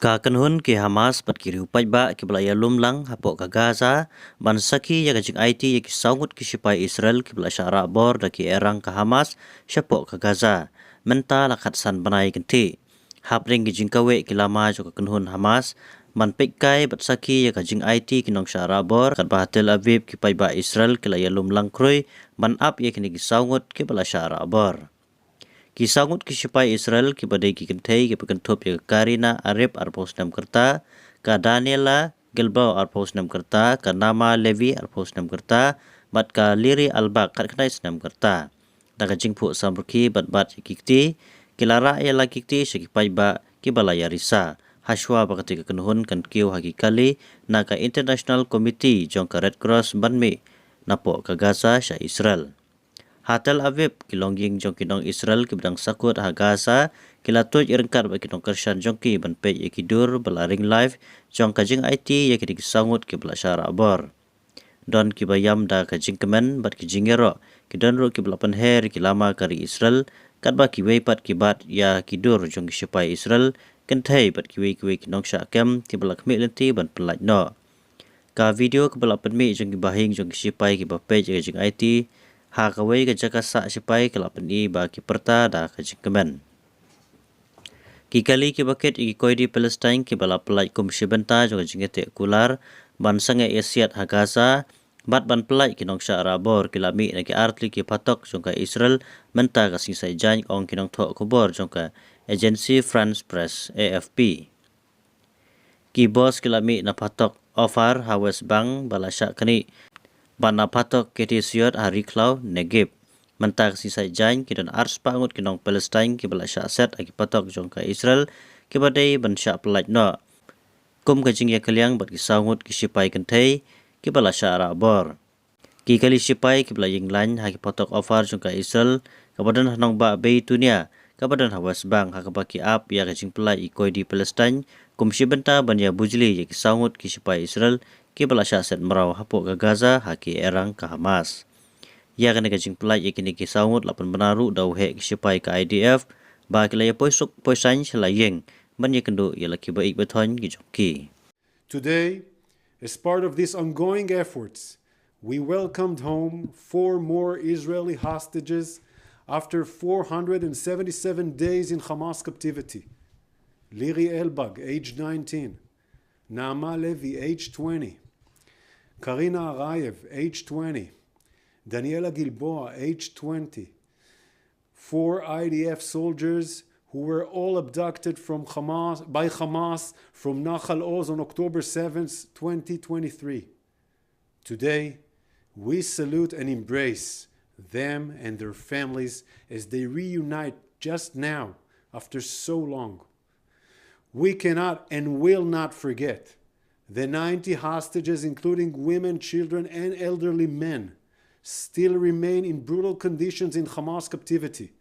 Ka kanhun ki Hamas pat ki riupai ba ki belaya lumlang hapok ka Gaza ban saki ya gajing IT ya ki saungut ki Shipai Israel ki bela Shah Rahbor da ki erang ka Hamas syapok ka Gaza menta la Khatsan Bnai Kynthei hapring ki jingkawe ki lama jo ka kanhun Hamas man pekai bat saki ya gajing IT ki nong Shah Rahbor kat bah Tel Aviv ki pai ba Israel ki la ya lumlang kroi man up ya ki ni ki saungut ki bela Shah Rahbor Kisangut ki Shipai Israel ki badai ki Kynthei ki pekentup ya Karina Arif arpos nam kerta ka Daniela Gilbao arpos nam kerta ka Nama Levi arpos nam kerta bat ka Liri Albak kat kenai senam kerta daga jingpu samruki bat kikti kilara ya la kikti sekipai ba ki balaya risa haswa bakati ka kenhun kan kiu hagi kali na ka International Committee jong ka Red Cross banmi napo ka Gaza sya Israel Tel Aviv kilongging jong kinong Israel ki bedang sakut ha Gaza kilatoj irengkar ba kinong kersan jong ki ban pe ikidur belaring live jong kajing IT ya ki disangut ki bela Shah Rahbor don ki bayam da kajing kemen bat ki jingero ki don ro ki belapan her ki lama kari Israel kat ba ki weipat ki bat ya kidur jong ki Shipai Israel Kynthei bat ki wei kinong Shah kem ki belak mi lenti ban pelaj no ka video ke belapan mi jong ki bahing jong ki Shipai ki ba pe kajing IT ha kawai ke jaka sa Shipai ke lapan i ba ki perta da ke jingkemen. Ki kali ki baket i koi di Palestine ki bala pelai komisi benta juga jingete kular ban sange Asiat ha Gaza bat ban pelai ki nong Shah Rahbor ki lami na ki artli ki patok jongka Israel menta ka sisai jany ong ki nong thok kubor jongka Agency France Press AFP. Ki bos ki lami na patok Ofar ha West Bank bala syak kani Bana patok ketisiot hari klau Negib. Mentak sisai jain kidan ars pangut kinong Palestine ki bala syak set agi patok jongka Israel ki badai ban syak pelaj no. Kum kajing ya kaliang bat ki saungut ki Shipai Kynthei ki bala Shah Rahbor. Ki kali Shipai ki bala ying lain hagi patok ofar jongka Israel kabadan hanong ba bei dunia kabadan West Bank hakabaki ap ya kajing pelaj ikoi di Palestine kum shibenta ban ya bujli ya ki saungut ki Shipai Israel ki bala syaset merau hapuk ke Gaza haki erang ke Hamas. Ya kena kajing pelaj yakini ki saungut lapan benaru dau hek ki Shipai ke IDF ba ki laya poisuk poisan selayeng ban ya kendu ya laki baik beton ki jongki. Today, as part of these ongoing efforts, we welcomed home 4 more Israeli hostages after 477 days in Hamas captivity. Liri Elbag, age 19. Naama Levi, age 20. Karina Arayev, age 20. Daniela Gilboa, age 20. 4 IDF soldiers who were all abducted by Hamas from Nahal Oz on October 7th, 2023. Today, we salute and embrace them and their families as they reunite just now after so long. We cannot and will not forget the 90 hostages, including women, children, and elderly men, still remain in brutal conditions in Hamas captivity.